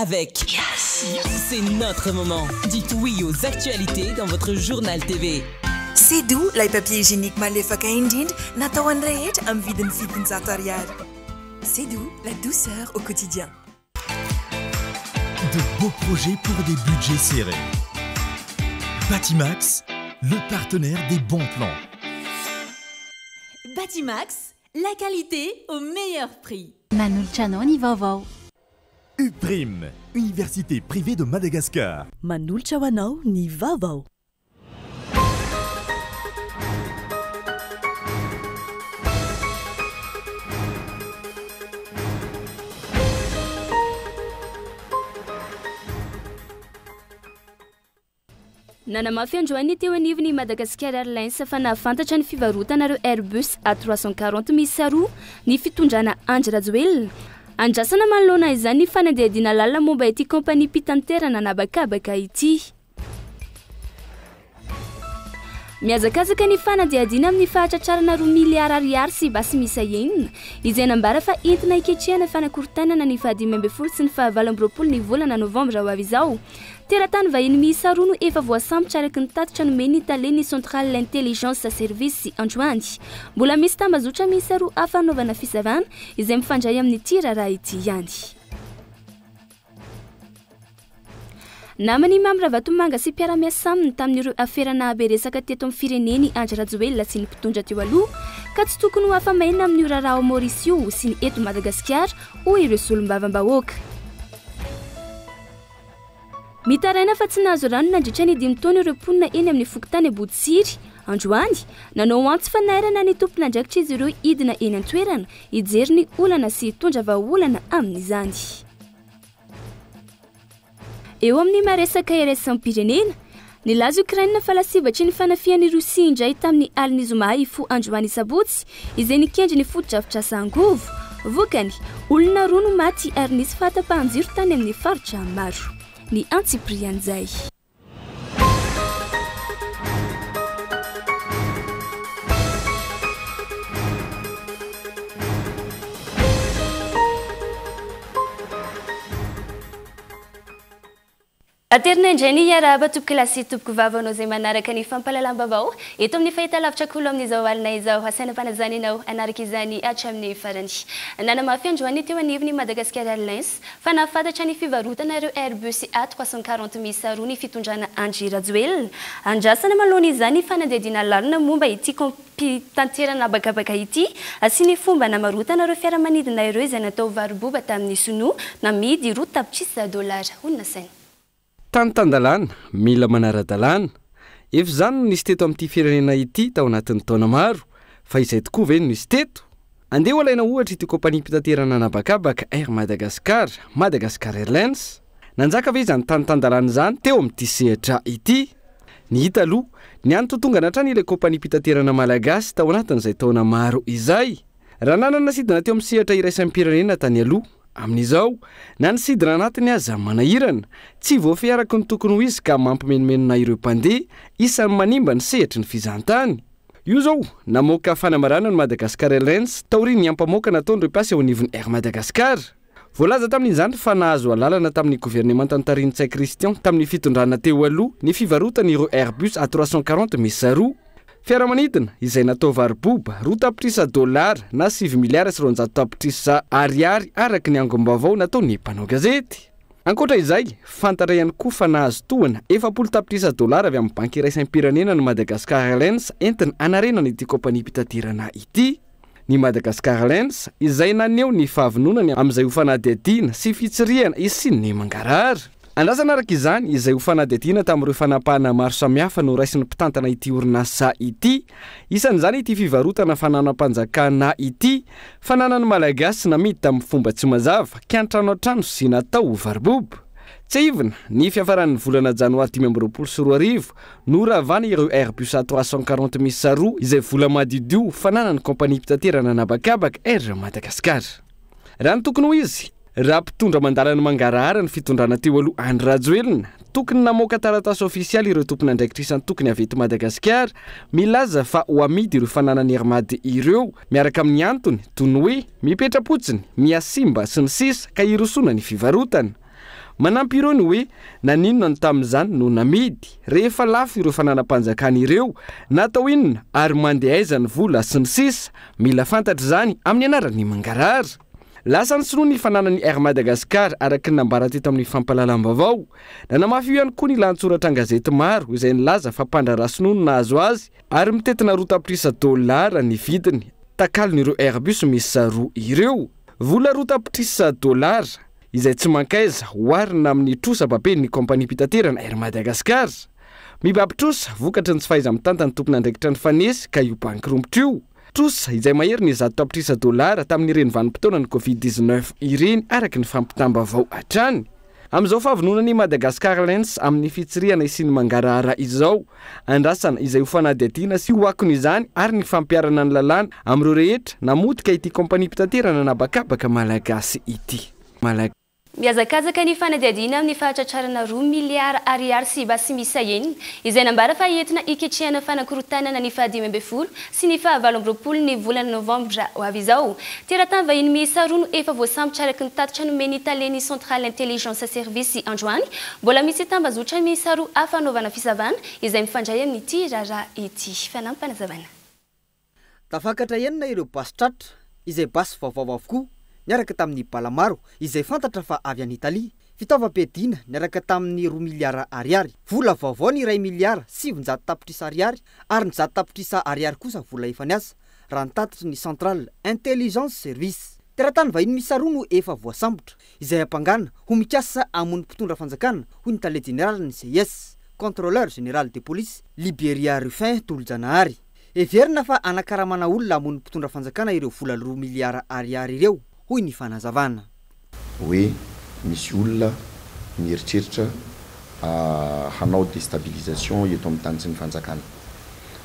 avec. C'est notre moment. Dites oui aux actualités dans votre journal TV. C'est doux, les papiers hygiéniques malefaka indrindra natao an'ny rehetra amin'ny vidiny fitonjato ariary. C'est doux, la douceur au quotidien. De beaux projets pour des budgets serrés. Batimax, le partenaire des bons plans. Batimax, la qualité au meilleur prix. Manoltrano ny vaovao. UPRIM, Université privée de Madagascar. Manoltra ho anao ny vaovao. Nanamafy androany teo anivony Madagascar Airlines fa nafantatra ny fivarotana ireo Airbus A340 misy roa ny fitondrana Andy Rajoelina. Andrasana manoloana izany ny fanadihadiana lalina momba ity kompania mpitanterana anabakabaka ity. Miazakazaka ny fanadihadiana amin'ny fahatratrarana 2 miliara ariary sy basy misa enina izay nambara fa entina iketrehana fanakorontanana ny 15 sy ny 29 ny volana novambra ho avy izao. Teratany vahiny miisa roa no efa voasambotra araky ny tatitra nomeny Italia ny Centrale l'Intelligence Service androany. Mbola misy tambazotra miisa roa afanaovana fisavana izay mifandray amin'ny tiraraha ity ihany. Namany Mamy Ravatomanga sy mpiara-miasa aminy tamin'ireo afera nahaberesaka teto amin'ny fireneny Andy Rajoelina sy ny mpitondra teo aloha ka tsy tokony ho afamaina amin'ny Rarao Mauricio sy ny eto Madagasikara hoy ireo solombavam-bahoaka. Mitaraina fa tsy nahazo rano nandritra ny 5 taona ireo mponina eny amin'ny fokontany Botsiry. Androany, nanao antsy fanairana ny tompon'andraikitra izy ireo idina eny an-toerana hijery ny olana sy hitondra vahaolana amin'izany. Eo amin'ny maresaka iraisam-pirenena, nilaza Ukraine fa lasibatry ny fanafian'ny Rosia indray tamin'ny alin'ny zoma ifo androany sabotsy izay nikendry ny foto-drafitrasa angovo. Vokany, olona roa no maty ary nisy fahatapahan-jiro tany amin'ny faritra maro. Ny Antsiprian'izay. Aterina indray ny iaraba topoko lasy topoko vavanao izay manaraka ny fampalalam-bavao eto amin'ny fahitalavitra kolo amin'izao alina izao asainam-panazananao anaraka izany hatramin'ny farany. Nanamafy androany teo anivony Madagascar Airlines fa nahafantatra ny fivarotana ireo Airbus A340 misy roa ny fitondrana Andy Rajoelina. Andrasana manoloana izany fanadihadiana lalina momba ity kompitanterana bakabaka ity sy ny fomba namarotana ireo fiaramanidina ireo izay natao varoboba tamin'ny Sinoa namidy roa tapitrisa $. Honina saina. Tantandalana, mila manaradalana. Efa zany no nisy teto amin'ity firenena ity tao anatin'ny taona maro, fa izay tokoa ve no nisy teto? Andeha alaina ohatra ity kompania mpitanterana anabakabaka Air Madagascar, Madagascar Airlines. Nanjaka ve zany tantandalana zany teo amin'ity sehatra ity? Ny hita aloha, ny antotonga natrany ilay kompania mpitanterana malagasy tao anatin'izay taona maro izay. Raha nanana sidina teo amin'ny sehatra iraisam-pirenena tany aloha. Amin'izao, na nisidina anatiny aza manahirana, tsy voafiaraka ny tokony ho izy ka mampimenomena ireo mpandeha isan'ny manimba ny sehatry ny fizantany. Io zao, namoaka fanamarana ny Madagascar Airlines taoriny ny ampamoaka nataon'ireo mpiasa eo anivon'ny Air Madagascar. Voalaza tamin'izany fa nahazo alalana tamin'ny gouvernement Antariny Christian tamin'ny fitondrana teo aloha ny fivarotana ireo Airbus A340 misy roa. Fiaramanidina izay natao varoboba $2 tapitrisa na 7 miliara sy 400 tapitrisa ariary araky ny angom-baovao natao ny mpanao gazety. Ankoatra izay, fantara ihany koa fa nahazo tohana $40 tapitrisa avy amin'ny banky iraisam-pirenena ny Madagascar Airlines entina anarenana ity kompania mpitanterana ity. Ny Madagascar Airlines izay naneho ny fahavononany amin'izay ho fanadihadiana sy fitsirihana sy ny mangarara. Andrasana araka izany izay ho fanadihadiana tamin'ireo fanapahana maro samihafa no raisin'ny mpitantana ity orinasa ity. Isan'izany ity fivarotana fananam-panjakana ity, fananany malagasy namidy tamin'ny fomba tsy mazava, kiantrano an-trano sy natao ho varoboba. Tsy ivona, ny fiafaran'ny volana janoary 2024 no ravana ireo Airbus A340 misy roa izay vola madidio fananany kompania mpitanterana anabakabaka Air Madagascar. Raha ny tokony ho izy, raha mpitondra mandalana mangarahara ny fitondrana teo aloha Andy Rajoelina, tokony namoaka taratasy ofisialy ireo tompon'andraikitrisany tokony avy eto Madagascar, milaza fa ho amidy ireo fananany armady ireo, miaraka amin'ny antony toy ny hoe mipetra-potsiny, miasimba sy ny sisa ka irosona ny fivarotana. manampy ireo ny hoe naninona ny tamin'izany no namidy rehefa lafo ireo fananam-panjakana ireo natao inona ary mandehaizany vola sy ny sisa mila fantatra izany amin'ny anarany mangarara lasa ny sinoa ny fananany Air Madagascar araky ny nambara teto amin'ny fampalalam-baovao nanamafy ihany koa ny lahatsoratra an-gazety maro izay nilaza fa mpandrarasinono nahazo azy ary mitetina $1 ny vidiny takalon'ireo Airbus misy roa ireo vola $1 izay tsy mankaiza hoarina amin'ny trosa papeny ny kompania mpitaterana Air Madagascar mibabitrosa vokatry ny tsy fahaiza mitantany tompona andraikitra ny fanesy ka io bankrompotra io trosa izay mahery ny $1 tamin'ny ireny vanim-potoana ny Covid-19 ireny araky ny fampitambavao hatrany amin'izao fahavononany Madagascar Airlines amin'ny fitsiriana isiny mangarahara izao andrasana izay ho fanadihadiana sy ho akony izany ary ny fampiarana ny lalàna amin'ireo rehetra namotika ity kompania mpitaterana nabakabaka malagasy ity miazakazaka ny fanadihadiana amin'ny fahatratrarana $2 miliara sy basy misa enina izay nambara fa entina iketrehana fanankorontanana ny faha-12 sy ny faha-20 ny volana novambra ho avy izao teratany vahiny miisa roa no efa voasambotra araky ny tatitra nomeny italeny centrale intelligence service androany mbola misy tambazotra miisa roa afanaovana fisavana izay mifandray amin'ity raharaha ity fanampanazavana tafakatra enina ireo basy tratra izay basy vaovao avokoa niaraka tamin'ny balamaro izay fantatra fa avy any Italia fitaovam-piadiana niaraka tamin'ny $2 miliara vola vaovao ny $1 miliara 700 tapitrisa ariary ary ny 100 tapitrisa ariary kosa vola efa niasa raha nitatitra ny centrale intelligence service teratany vahiny misa roa no efa voasambotra izay ampangana ho mikasa amony mpitondra fanjakana hoy ny tale général ny CS contrôleur général de police Liberia Rufin Tolojanahary everina fa anakaramana olona amony mpitondra fanjakana ireo vola $2 miliara ireo hoy ny fanazavana hoe misy olona mieritreritra hanao déstabilisation eto amin'ny tany sy ny fanjakana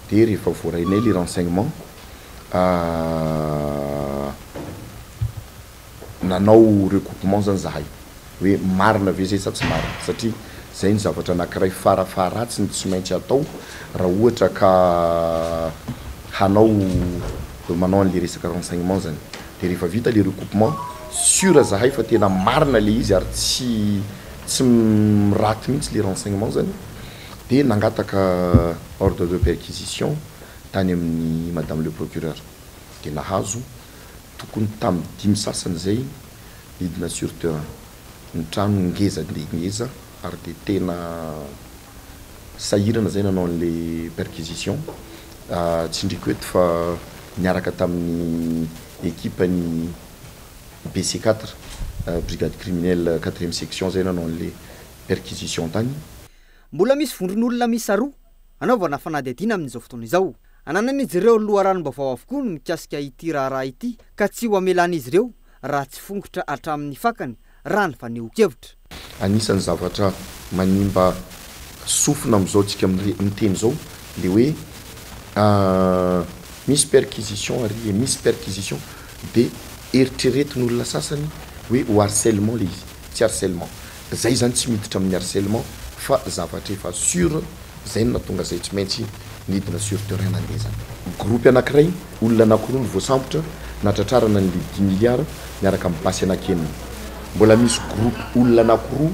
dia rehefa voarainay le renseignement nanao recoupement zany zahay hoe marina ve zay sa tsy marina satria zay ny zavatra anankiray farafaratsy ny tsy maintsy atao raha ohatra ka hanao manao an'le resaka renseignement zany dia rehefa vita le recoupement sur zahay fa tena marina le izy ary tsy miraty mihitsy le renseignement zany dia nangataka ordre de perquisition tany amin'ny madame le procureur dia nahazo tokony tamin'ny 5 sasany zay midina sur terrain ny trano ngeza ngeza ary dia tena sahirana zay nanao an'le perquisition tsy ndriky eto fa niaraka tamin'ny équipe ny BC4 brigade criminelle 4e section zay nanao an'le perquisition tany mbola misy vondron'olona misa roa anaovana fanadihadiana amin'izao fotoana izao ananany izy ireo loharanom-baovao avokoa no mikasika ity raharaha ity ka tsy ho amelana izy ireo raha tsy fongotra hatramin'ny fakany raha ny faneho-kevitra anisan'ny zavatra manimba sofina amin'izao tsika miteny zao le hoe misy perquisition ary misy perquisition dia eritreretin'olona sasany hoe ho harcèlement le izy tsy harcèlement zay zany tsy miditra amin'ny harcèlement fa zavatra efa sur zay no natonga zay tsy maintsy nidina sur terrain nandeha zany groupe anankiray olona anankiroa ny voasambotra natratrarana ny 10 milliards miaraka amin'ny basy anakenina mbola misy groupe olona anankiroa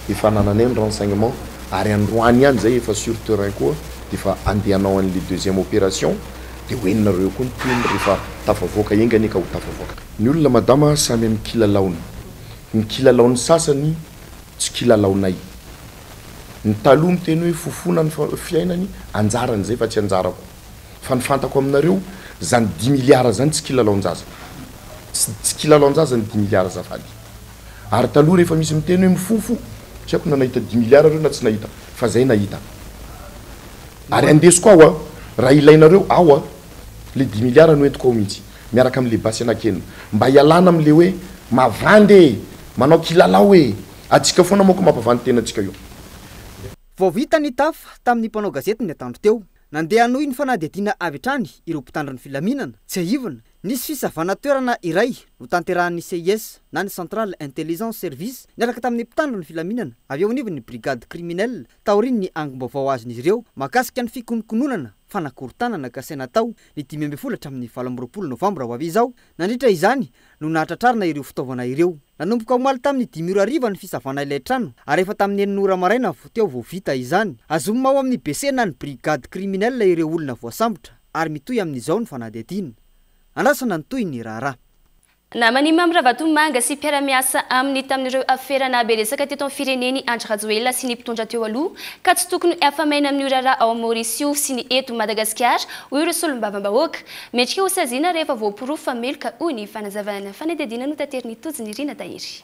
efa nananay ny renseignement ary androany ihany zay efa sur terrain koa dia efa andehanao an'le deuxième opération dia hoeninareo koa ny toeny rehefa tafavoaka engany ka ho tafavoaka ny olona madama samy amin'ny kilalaony ny kilalaony sasany tsy kilalaonay ny taloha miteny hoe fofona ny fiainany anjarany zay fa tsy anjarako fa ny fantako aminareo zany 10 milliards zany tsy kilalaon-jaza tsy kilalaon-jaza ny 10 milliards zafady ary taloha rehefa misy miteny hoe mifofo tsy haiko na nahita 10 milliards reo na tsy nahita fa zay nahita ary andesiko ao raha ilainareo ao le 10 milliards no entiko ao mihitsy miaraka amin'le basy anakenina mba hialana amin'le hoe mavandy manao kilalao atsika foana moako mampavandy tena atsika io vao vita ny tafa tamin'ny mpanao gazety ny atandro teo nandeha anohy ny fanadihadiana avy hatrany ireo mpitandro ny filaminana tsy ahivana nisy fisavana toerana iray no tanterahan'ny CIS na ny centrale intelligence service niaraka tamin'ny mpitandro ny filaminana avy eo anivony brigade criminelle taoriny ny angom-baovao azon'izy ireo makasika ny fikononkononana fanakorontanana kasena tao ny 10 hatramin'ny 24 novambra ho avy izao. Nandritra izany no nahatratrarina ireo fitaovana ireo. Nanomboka omaly tamin'ny 10:00 ny fisavana ilay trano ary efa tamin'ny 9:00 maraina teo vao vita izany. Azomao amin'ny BC na ny brigade criminelle ireo olona voasambotra ary mitoy amin'izao ny fanady adina. Andrasana ny toy ny raharaha. Namany Mambravatomanga sy mpiara-miasa amin'ny tamin'ireo aferana beresaka teto amin'ny fireneny Andry Rajoelina sy ny mpitondra teo aloha ka tsy tokony afamaina amin'ny raharaha ao Mauricio sy ny eto Madagasikara hoy ireo solombavam-bahoaka. Mendrika ho saziana rehefa voapirofo fa meloka hoy ny fanazavana. Fanadihadiana no tateriny Tojiny Rina Tahiry.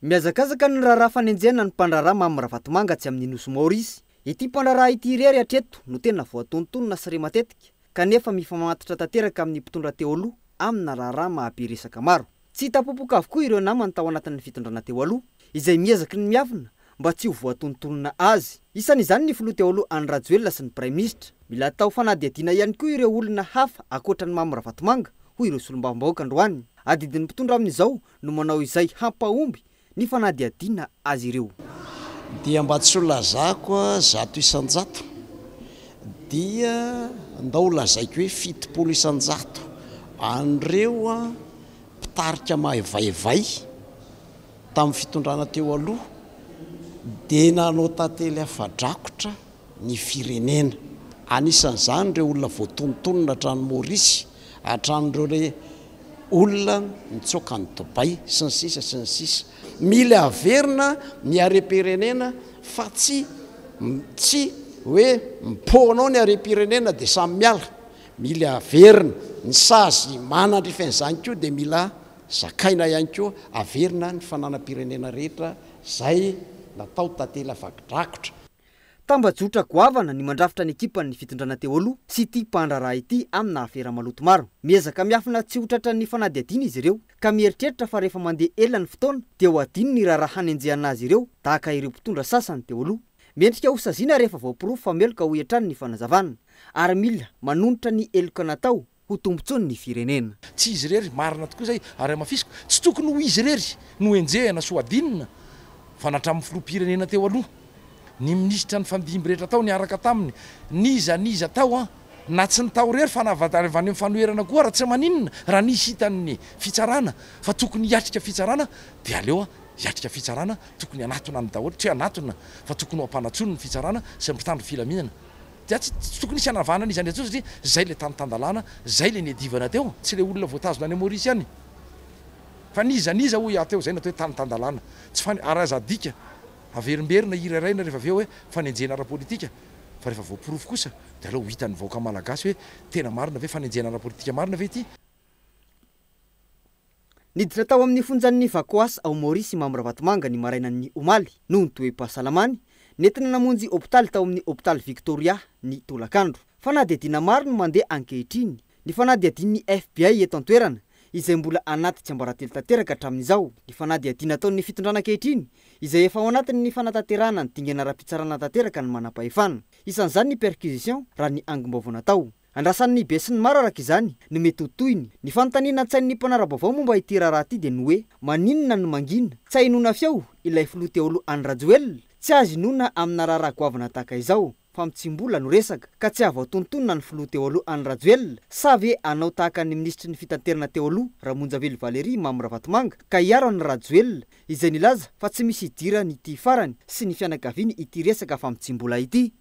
Miazakazaka ny raharaha fanenjehana ny mpandraraha Mambravatomanga tsy amin'ny nosy Maurice. Ity mpandraraha ity irery hatreto no tena voatontonona sy re matetika kanefa mifamatotra tanteraka amin'ny mpitondra teo aloha amina raharaha mahaberesaka maro. Tsy tapopoka avokoa ireo namany tao anatin'ny fitondrana teo aloha izay miezaka ny miavina mba tsy ho voatontonona azy. Isan'izany ny filoha teo aloha Andry Rajoelina sy ny Prime Ministre. Mila tao fanadihadiana ihany koa ireo olona hafa ankoatran'ny Mambravatomanga hoy ireo solombavam-bahoaka androany. Adidin'ny mpitondra amin'izao no manao izay hampahomby ny fanadihadiana azy ireo. Dia mba tsy ho lazako 100 isan-jato dia ndao lazaiko hoe 70 isan-jato an'ireo mpitarika mahevaivay tamin'ny fitondrana teo aloha dia nanao tantely afadrakotra ny firenena. Anisan'izany ireo olona voatontonona hatrany Maurice, hatran'ireo le olona mitsoaka ny Dubai sy ny sisa sy ny sisa. Mila averina ny harem-pirenena fa tsy hoe mipônao ny harem-pirenena dia samy miala. Mila averina ny sazy manandrifan'izany koa dia mila zakaina ihany koa averina ny fananam-pirenena rehetra zay natao tantely afadrakotra. Tambajotra goavana ny mandrafitra ny ekipan'ny fitondrana teo aloha sy ity mpandraraha ity amina afera maloto maro. Miezaka miafina tsy hotratra ny fanadihadiana izy ireo ka mieritreritra fa rehefa mandeha ela ny fotoana dia ho adino ny raharaha hanenjehana azy ireo tahaka ireo mpitondra sasany teo aloha. Mendrika ho saziana rehefa voapirofo fa meloka ho etrany ny fanazavana ary mila manonitra ny eloka natao ho tombotsony ny firenena. Tsy izy rery marina tokoa zay ary amafisiko tsy tokony ho izy rery no enjehana so adinina fa natramin'ny filoham-pirenena teo aloha. Ny minisitra ny fandimby rehetra tao niaraka taminy niza tao na tsy ny tao rery fa navatany amin'ny fanoherana koa raha tsy maninona raha nisy hitan'ny fitsarana fa tokony hiatrika fitsarana dia aleo hiatrika fitsarana tokony anatona ny daholo tsy anatona fa tokony ho ampanatsony ny fitsarana sy mpitandro filaminana dia tsy tokony isy anavana n'izy any satria zay le tantandalana zay le niadivana teo tsy le olona voatazona any Maurice any fa niza hoy ateo zay natao hoe tantandalana tsy arazadika averimberina iraraina rehefa aveo hoe fanenjehana ara-politika fa rehefa voapirofo kosa dia aleo hitan'ny vahoaka malagasy hoe tena marina ve fanenjehana ara-politika marina ve ity. Niditra tao amin'ny fonjan'ny Vakoasy ao Maurice Mambravatomanga ny marainan'ny omaly noho ny toe-pahasalamany nentina namonjy hôpitaly tao amin'ny hôpitaly Victoria ny tolakandro. Fanadihadiana maro no mandeha ankehitriny. Ny fanadihadian'ny FBI eto an-toerana izay mbola anaty tsiambaratelo tanteraka hatramin'izao. Ny fanadihadiana ataon'ny fitondrana ankehitriny izay efa ao anatin'ny fanatanterahana ny dingana ara-pitsarana tanteraka ny manam-pahefana. Isan'izany ny perquisition raha ny angom-baovao natao. Andrasan'ny be sy ny maro araka izany no mety ho toyny ny fanontaniana an-tsain'ny mpanara-baovao momba ity raharaha ity dia ny hoe maninona no mangina tsy hainona feo ilay filoha teo aloha Andry Rajoelina tsy azy inona amina raharaha goavana tahaka izao fa mitsimbola no resaka ka tsy avoatontonona ny filoha teo aloha Andry Rajoelina sa ve anao tahaka ny ministry ny fitanterana teo aloha Ramonjavely Valery Mambravatomanga ka hiaro any Rajoelina izay nilaza fa tsy misy idirany ity farany sy ny fianakaviany ity resaka fa mitsimbola ity.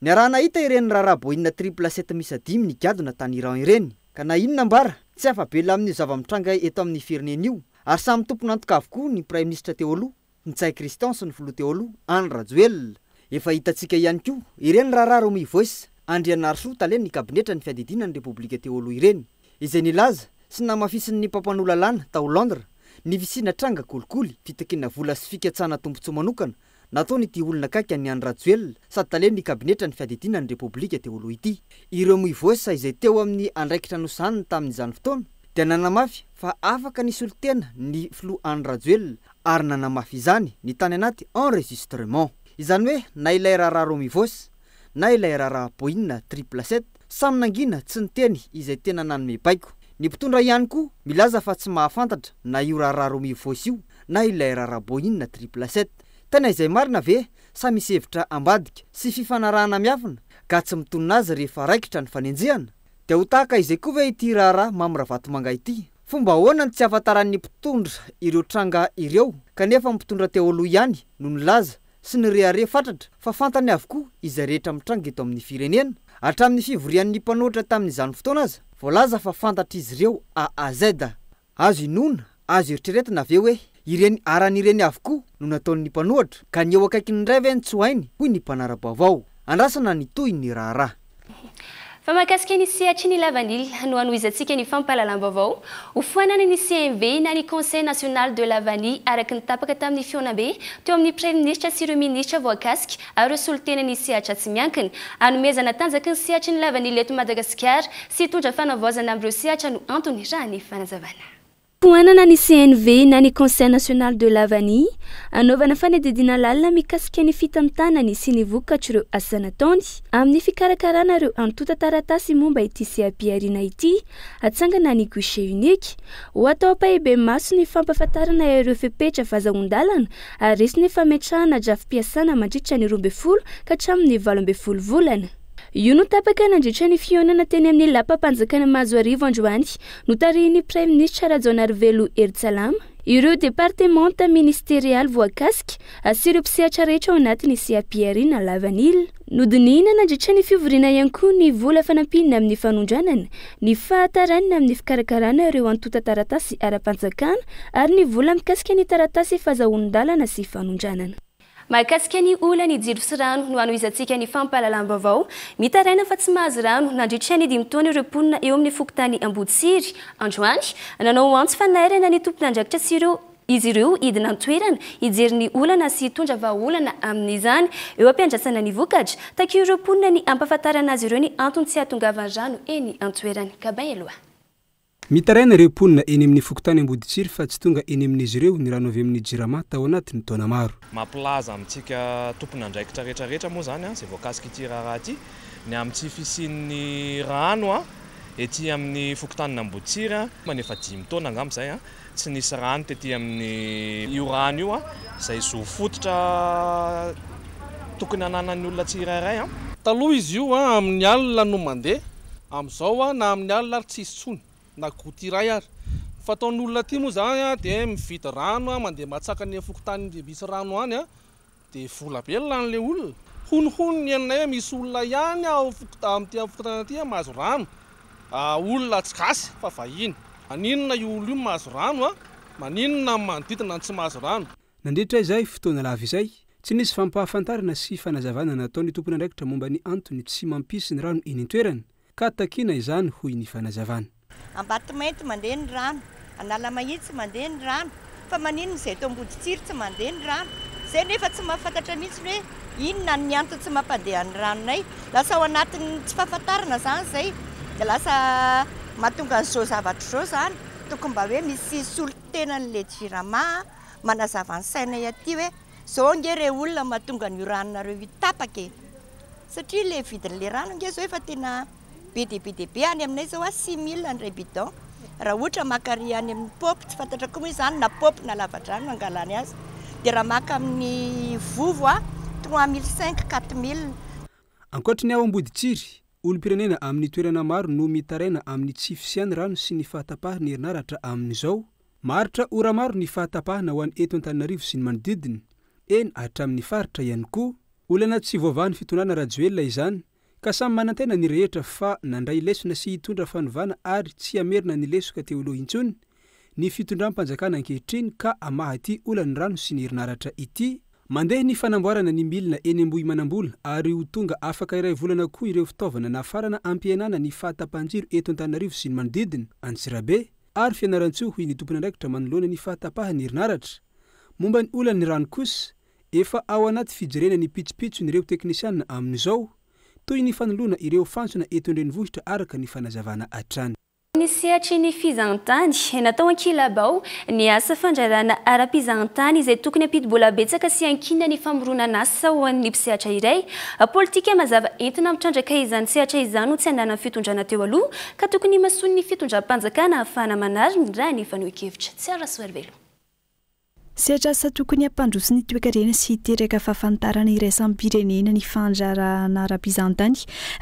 Ny araha nahita ireny raharaha Boeing 777 misy gadona tany Iran ireny ka na inona mbara tsy afabela amin'ny zava-mitranga eto amin'ny firenena io ary samy tompona antoka avokoa ny Prime Ministre teo aloha Ntsay Christian sy ny filoha teo aloha Andry Rajoelina. Efa hitantsika ihany koa ireny raharaha Romi Voice Andrianarso taleny ny kabinetra ny fiadidinan'ny Repoblika teo aloha ireny izay nilaza sy namafisin'ny mpampanolalalana tao Londres ny visina tranga kolikoly fitakina vola sy fikatsana tombontsoa manokana nataony ity olona kaiky ny Andry Rajoelina sady taleny ny kabinetra ny fiadidinan'ny Repoblika teo aloha ity. Ireo Romi Voice izay teo amin'ny andraikitra nosaniny tamin'izany fotoana dia nanamafy fa afaka nisy olon-tena ny filoha Andry Rajoelina ary nanamafy izany ny tany anaty enregistrement. Izany hoe na ilay raharaha Romi Voice na ilay raharaha Boeing 777 samy nangina tsy ny teny izay tena nanome baiko. Ny mpitondra ihany koa milaza fa tsy mahafantatra na io raharaha Romi Voice io na ilay raharaha Boeing 777. Tena izay marina ve sa misy hevitra ambadika sy fifanarahana miafina ka tsy mitonina azy rehefa raikitra ny fanenjehana dia ho tahaka izay koa ve ity raharaha mamyravatomanga ity. Fomba ahoana ny tsy afantaran'ny mpitondra ireo tranga ireo kanefa mpitondra teo aloha ihany no nilaza sy ny rehare fatratra fa fantany avokoa izay rehetra mitranga eto amin'ny firenena. Hatramin'ny fivorian'ny mpanoatra tamin'izany fotoana aza voalaza fa fantatra izy ireo AAZ. Azo inona, azo eritreretina aveo hoe ireny aran'ireny avokoa no nataon'ny mpanoatra ka ny eo akaiky ny ray ve ny tsy hainy hoy ny mpanara-baovao. Andrasana ny toy ny raharaha. Fa mahakasika ny sehatry ny lavanily no anoizantsika ny fampahalalam-baovao ho foanana ny CMV na ny Conseil national de la vanille araky ny tapaka tamin'ny fionabe teo amin'ny Premier ministre sy ireo ministra voakasika ary solotena ny sehatra tsy miankina anomezana tanjaky ny sehatry ny lavanily eto Madagasikara sy hitondra fanavaozana amin'ireo sehatra no antony raha ny fanazavana. Foanana ny CNV na ny Conseil national de la vanille anaovana fanadidina lalina mikasika ny fitantanany sy ny vokatra ireo asa nataony amin'ny fikarakarana ireo antota taratasy momba ity sehampiariana ity atsangana ny guichet unique ho atao pahibe maso ny fampafatarana ireo fepetra vazaondalana ary resy ny fametrahana drafim-piasana mandritra ny 12 ka hatramin'ny 12 volana. Io no tapaka nandritra ny fionana teny amin'ny lapam-panjakana Mazoarivo androany no tarihin'ny Premier ministre Rajaonarivelo Eritsalama ireo departementa ministerialy voakasika sy ireo mpisehatra rehetra ao anatin'ny sehampiariana lavanily. Nodinina nandritra ny fivoriana ihany koa ny vola fanampinina amin'ny fanondranana, ny fahatarana amin'ny fikarakarana ireo antota taratasy ara-panjakana ary ny vola mikasika ny taratasy fahazahoan-dalana sy fanondranana. Mahakasika ny olana ny jiro sy rano no anoizantsika ny fampahalalam-baovao mitaraina fa tsy mahazo rano nandritra ny 5 taona ireo mponina eo amin'ny fokontany Ambohitsiry androany nanao antso fanairana ny tompon'andraikitra sy ireo izy ireo idina an-toerana hijery ny olana sy hitondra vahaolana amin'izany eo ampiandrasana ny vokatra takeo ireo mponina ny ampahafantarana azy ireo ny antony tsy hahatongavan'ny rano eny an-toerany. Kabay aloha. Mitaraina ireo mponina eny amin'ny fokontany Ambohitsiry fa tsy tonga eny amin'izy ireo ny rano avy amin'ny jirama tao anatin'ny taona maro. Mampilaza amintsika tompon'andraikitra rehetrarehetra moa zany izay voakasika ity raharaha ity ny amin'ny tsy fisian'ny rano ety amin'ny fokontany Ambohitsiry manefa 5 taona angamba izay tsy nisy rano tety amin'ny io rano io izay zo fototra tokony hananan'ny olona tsirairay. Taloha izy io amin'ny alina no mandeha amin'izao na amin'ny alina ary tsisy tsony na goty iray ary fataon'olona aty moa zany dia mividy rano mandeha matsaka ny fokontany misy rano any dia vola be lan'ilay olona honihony enay misy olona ihany amin'ity fokontany aty mahazo rano olona tsy gasy fa vahiny maninona io olo io mahazo rano maninona manodidina tsy mahazo rano. Nandritra izay fotoana lava izay tsy nisy fampahafantarana sy fanazavana nataon'ny tompon'andraikitra momba ny antony tsy mampisy ny rano eny an-toerana ka takina izany hoy ny fanazavana. Ambatomento mandeha ny rano, Analamahitsy mandeha ny rano, fa maninona izay eto Ambohitsiry tsy mandeha ny rano. Izay nefa tsy mahafantatra mihitsy hoe inona ny antony tsy mampandeha ny ranonay. Lasa ao anatin'ny tsy fahafantarana zany izay dia lasa mahatonga an'izao zavatra izao zany. Tokony mba hoe misy solotena n'ilay jirama manazava ny sainay aty hoe izao nge ireo olona mahatonga ny ranonareo hitapaka satria ilay vidin'ilay rano nge izao efa tena be dia any aminay zao 6 000 ny ray bidon raha ohatra makary any amin'ny popy tsy fantatra koa moa izany na popy na lavadrano angalany azy dia raha maka amin'ny vovo 3500 4000. Ankoatra ny ao Ambohitsiry olom-pirenena amin'ny toerana maro no mitaraina amin'ny tsy fisian'ny rano sy ny fahatapahana herinaratra amin'izao. Maritra ora maro ny fahatapahana ho an'ny eto Antananarivo sy ny manodidina eny hatramin'ny faritra ihany koa. Olana tsy voavahan'ny fitondrana rajoelina izany ka samy manantena ny rehetra fa nandray lesona sy hitondra fanovana ary tsy hamerina ny lesoka teo aloha intsony ny fitondram-panjakana ankehitriny ka amaha ity olan'ny rano sy ny herinaratra ity. Mandeha ny fanamboarana ny milina eny Ambohimanambola ary ho tonga afaka iray volana koa ireo fitaovana nafarana ampihenana ny fahatapahan-jiro eto Antananarivo sy ny manodidina Antsirabe ary fianaran-tsoa hoy ny tompon'andraikitra manoloana ny fahatapahana herinaratra. Momba ny olan'ny rano kosa efa ao anaty fijerena ny pitsopitso ireo teknisianina amin'izao toy ny fanoloana ireo fantsona eto an-drenivohitra araka ny fanazavana hatrany. Ny sehatry ny fizahantany natao ankilabao ny asa fandrarana ara-pizahantany izay tokony ampidi-bola betsaka sy ankina ny famoronana asa ho an'ny mpisehatra iray. Politika mazava entina mitrandraka izany sehatra izany no tsy andana fitondrana teo aloha ka tokony masony ny fitondram-panjakana ahafahana manarina raha ny faneho-kevitra. Tsy arasoarivelo. Sehatrasa tokony hampandroso ny toekarena sy hiteraka fahafantarana iraisampirenena ny fandrarana ara-pizantany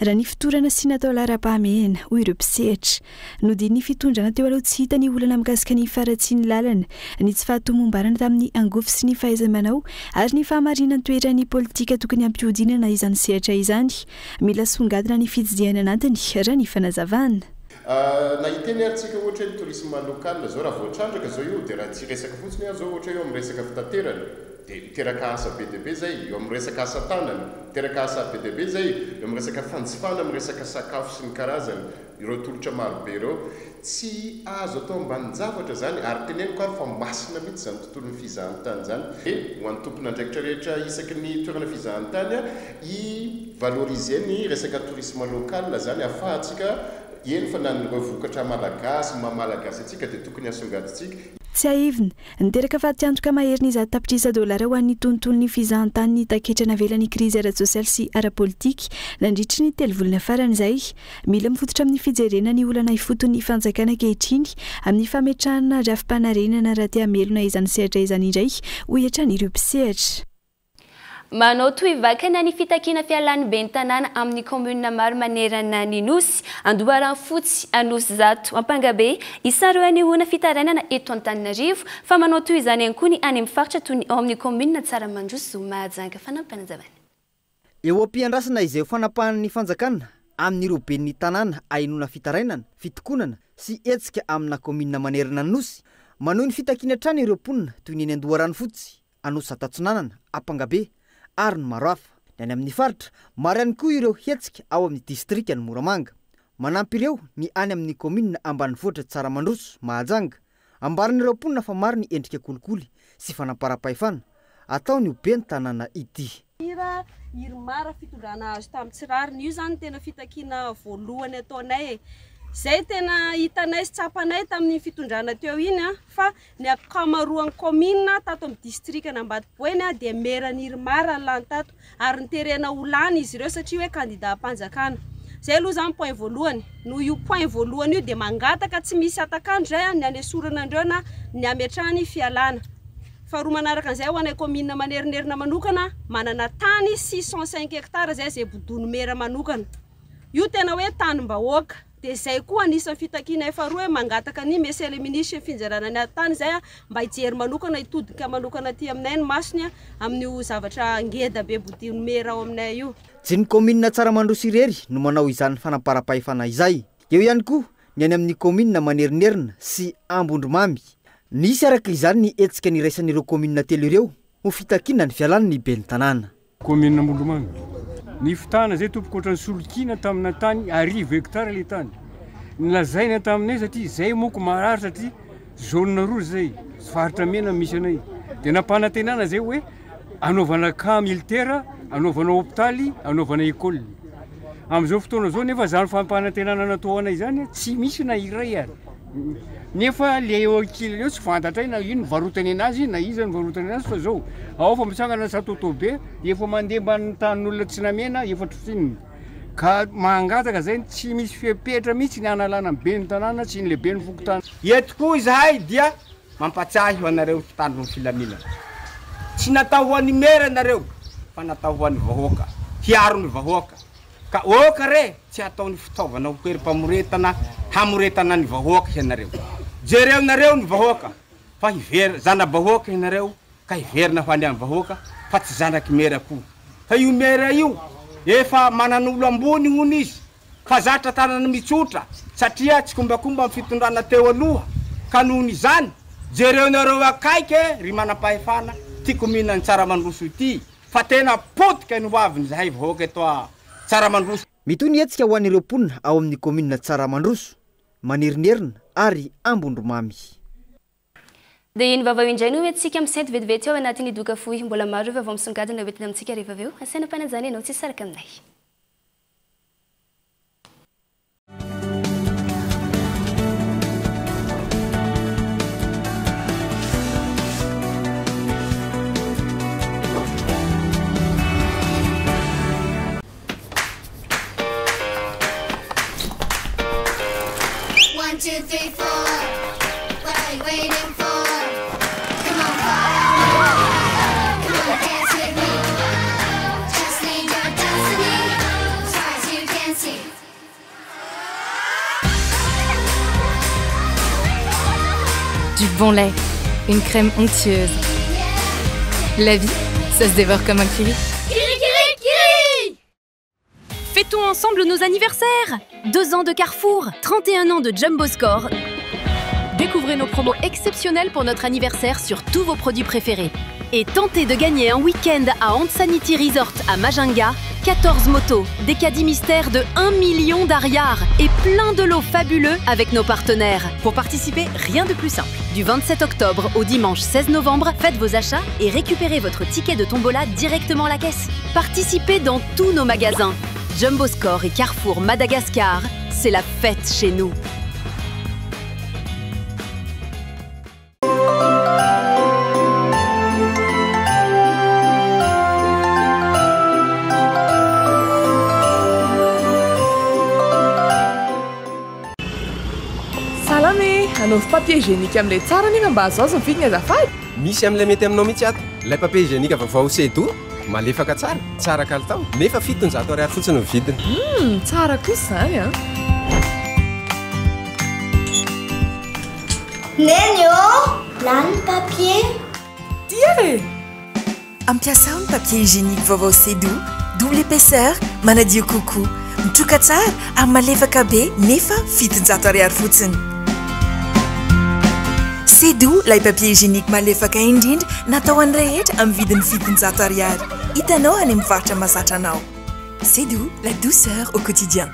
raha ny fitorana sy natao lara-pahamehana hoy ireo mpisehatra. Nodiny ny fitondrana teo aloha tsy hita ny olana mikasika ny faratsiany lalana, ny tsy fahatomombarana tamin'ny angofo sy ny fahaiza-manao ary ny fahamarinany toeran'ny politika tokony hampiodinana izany sehatra izany. Mila songadina ny fitsidiana anatiny raha ny fanazavana. Nahiteny aritsika ohatra ny tourisme local zao raha voatrandraka zao io dia raha tsy resaka fotsiny zao ohatra eo amin'ny resaka fitaterana dia miteraka asa be dia be zay, eo amin'ny resaka asa tanana miteraka asa be dia be zay, eo amin'ny resaka fanjifana amin'ny resaka sakafo sy ny karazany, ireo tolotra marobe ireo tsy azo atao ambanin-javatra zany ary teneniko ary fa masina mihitsy zany tontolon'ny fizahantany zany. Ho an'ny tompona andraikitra rehetra isaky ny toerana fizahantany i valoriser ny resaka tourisme local zany ahafahantsika eny fa nan'ireo vokatra malagasy mahamalagasy atsika dia tokony asongaditsika. Tsy aivina, niteraka fahatiantoka mahery ny $100 ho an'ny tontolon'ny fizahantany taketra navelan'ny krizy ara-tsosialy sy ara-politika nandritry ny 3 volana faran'izay. Mila mifototra amin'ny fijerena ny olana ifotony fanjakana ankehitriny amin'ny fametrahana rafim-panarenana raha tia hamelona izany sehatra izany indray hoy hatrany ireo mpisehatra. Manao tohivakana ny fitakiana fialan'ny ben'ny tanàna amin'ny commune maro manerana ny Nosy, Andoharany Fotsy, Anosy Zato, Ampangabe, isareo anehona fitarainana eto Antananarivo fa manao toy izany ihany koa ny any amin'ny faritra toy ny ao amin'ny commune Tsaramandroso, Mahajanga fanampanazavana. Eo am-piandrasana izay fanapahan'ny fanjakana amin'ireo ben'ny tanàna ahenoana fitarainana, fitokonana sy hetsika amina commune manerana ny Nosy, manao ny fitakiana trano ireo mponina toy ny Andoharany Fotsy, Anosy Zatatsinanana, Ampangabe ary ny maro hafa. Ny any amin'ny faritra maro ihany koa ireo hetsika ao amin'ny distrika ny Moramanga. Manampy ireo ny any amin'ny commune ambanivohitra Tsaramandroso, Mahajanga. Ambaran'ireo mponina fa maro ny endrika kolikoly sy fanaparam-pahefana ataony ho ben'ny tanàna ity. Mara fitondrana azo tamin'ny tsirariny io zany tena fitakiana voalohany ataonay. Zay tena hitanay sy tsapanay tamin'ny fitondrana teo iny fa ny akamaroan'ny commune tato amin'ny distrika n'Ambatoboeny dia meraniry mara lany tato ary niterena olana izy ireo satria hoe candidat mpanjakana. Zay aloha zany point voalohany. No io point voalohany io dia mangataka tsy misy atakandro zay ny anesorana andreo na ny ametrahany fialana. Faharoa manaraka an'izay ho anay commune manerinerina manokana manana tany 605 hectares zay bodony mera manokana. Io tena hoe tanim-bahoaka. Dia zay koa anisan'ny fitakiana faharoa mangataka ny monsieur le ministre finjarana ny tany zay mba hijery manokana hitodika manokana aty aminay ny masony amin'io zavatra ngeda be bodiny mera ao aminay io. Tsy ny commune Tsaramandroso irery no manao izany fanaparam-pahefana izay. Eo ihany koa ny any amin'ny commune Manerinerina sy Ambondromamy. Nisy araka izany ny hetsika ny raisan'ireo commune telo ireo ho fitakiana ny fialan'ny ben'ny tanàna. Commune Ambondromamy. Ny fitana zay tompoko ohatran'ny solokina tamina tany 10 hectare le tany. Nilazaina taminay satria zay moko marary satria jaune rouge zay faritra mena misy anay. Dia nampanantenana zay hoe anaovana camp militaire, anaovana hôpitaly, anaovana école. Amin'izao fotoana zao nefa zany fampanantenana natao anay zany tsy misy na iray ary. Nefa le wakily eo tsy fantatra na ino varotany anazy na iza ny varotany anazy fa zao ao fa mitsangana Satotobe efa mandeha mban'ny tanin'olona tsy namena efa trofininy ka mangataka zay tsy misy fepetra mihitsy ny analana ben'ny tanàna tsy ny lehibe ny fokotany. Eto koa izahay dia mampatsiahy ho anareo fitandro ny filamina. Tsy natao ho an'ny mera nareo fa natao ho an'ny vahoaka, hiaro ny vahoaka. Ka oka re tsy ataony fitaovana ho kerim-pamoretana hamoretana ny vahoaka ianareo. Jereo nareo ny vahoaka fa hiver zana-bahoaka ianareo ka hiverina ho any amin'ny vahoaka fa tsy zanaky mera koa. Fa io mera io efa manan'olo ambony hono izy fa zatra tanana mitsotra satria tsy kombakomba amin'ny fitondrana teo aloha ka nohony izany jereo nareo akaiky ry manam-pahefana ty commune ny Tsaramandroso ity fa tena potika ny hoaviny zahay vahoaka eto Tsaramandroso. Mitony hetsika ho an'ireo mponina ao amin'ny commune Tsaramandroso, Manerinerina ary Ambondromamy. Dia iny vavao indray no hoentsika amin'ny sainty vetivety ao anatin'ny doka fohy mbola maro ireo vavao misongadina hoentina amintsika rehefa avy eo asena mpanajana ianao tsy saraka aminay. One, two, three, four. What are you waiting for? Come on, fire! du bon lait, une crème onctueuse. La vie, ça se dévore comme un kiwi. Fêtons ensemble nos anniversaires. 2 ans de Carrefour, 31 ans de Jumbo Score. Découvrez nos promos exceptionnelles pour notre anniversaire sur tous vos produits préférés. Et tentez de gagner un week-end à Ansanity Resort à Majinga, 14 motos, des caddies mystères de 1 million d'ariars et plein de lots fabuleux avec nos partenaires. Pour participer, rien de plus simple. Du 27 octobre au dimanche 16 novembre, faites vos achats et récupérez votre ticket de tombola directement à la caisse. Participez dans tous nos magasins. Jumbo Score et Carrefour Madagascar, c'est la fête chez nous. Anaovy papier hygiénique amin'ilay tsara nefa mba azo azo mividiny azafady. Misy amin'ilay mety aminao mihitsy ato. Ilay papier hygiénique vaovao sedo malefaka tsara kalitao nefa 700 ariary fotsiny ny vidiny. Tsara kosa zany a. Neny lany papier. Tia e. Ampiasao ny papier hygiénique vaovao sedo, double épaisseur, manadio kokoa, mitroka tsara ary malefaka be nefa 700 ariary fotsiny. C'est doux, lay papier hygiénique malefaka indrindra natao an'ny rehetra amin'ny vidiny 700 ariary. Hitanao any amin'ny mivarotra mahazatra anao. C'est doux, la douceur au quotidien.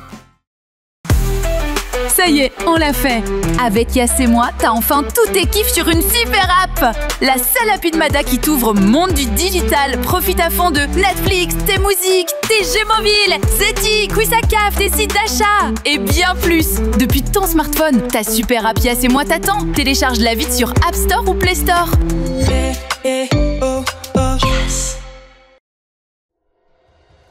Ça y est, on l'a fait. Avec Yass et moi, t'as enfin tous tes kiffs sur une super app. La seule appli de Mada qui t'ouvre au monde du digital. Profite à fond de Netflix, tes musiques, tes jeux mobiles, Zeti, Quizzacaf, tes sites d'achat et bien plus. Depuis ton smartphone, ta super app Yass et moi t'attend. Télécharge-la vite sur App Store ou Play Store.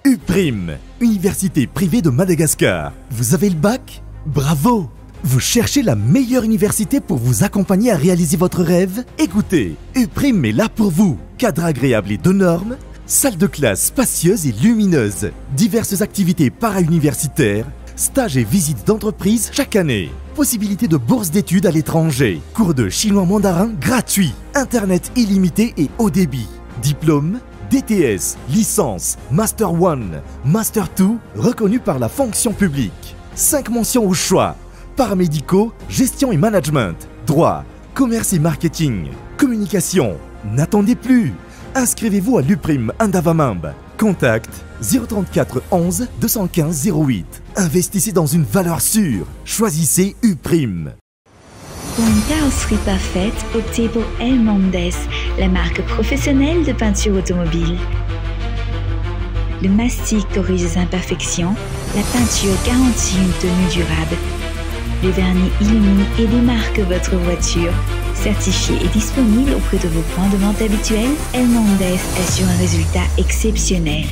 UPRIM, Université privée de Madagascar. Vous avez le bac ? Bravo! Vous cherchez la meilleure université pour vous accompagner à réaliser votre rêve? Écoutez, UPRIM est là pour vous. Cadre agréable et de normes, salle de classe spacieuse et lumineuse, diverses activités para-universitaires, stages et visites d'entreprise chaque année, possibilité de bourse d'études à l'étranger, cours de chinois mandarin gratuits, internet illimité et haut débit, diplôme, DTS, licence, Master 1, Master 2, reconnu par la fonction publique. 5 mentions au choix, paramédicaux, gestion et management, droit, commerce et marketing, communication. N'attendez plus. Inscrivez-vous à l'UPRIM Andavamambe. Contact 034 11 215 08. Investissez dans une valeur sûre. Choisissez UPRIM. Pour une carrosserie parfaite, optez pour El Mondes, la marque professionnelle de peinture automobile. Le mastic corrige les imperfections, la peinture garantit une tenue durable. Le vernis illumine et démarque votre voiture. Certifié et disponible auprès de vos points de vente habituels, El Mondes assure un résultat exceptionnel.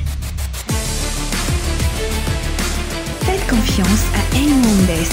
Faites confiance à El Mondes.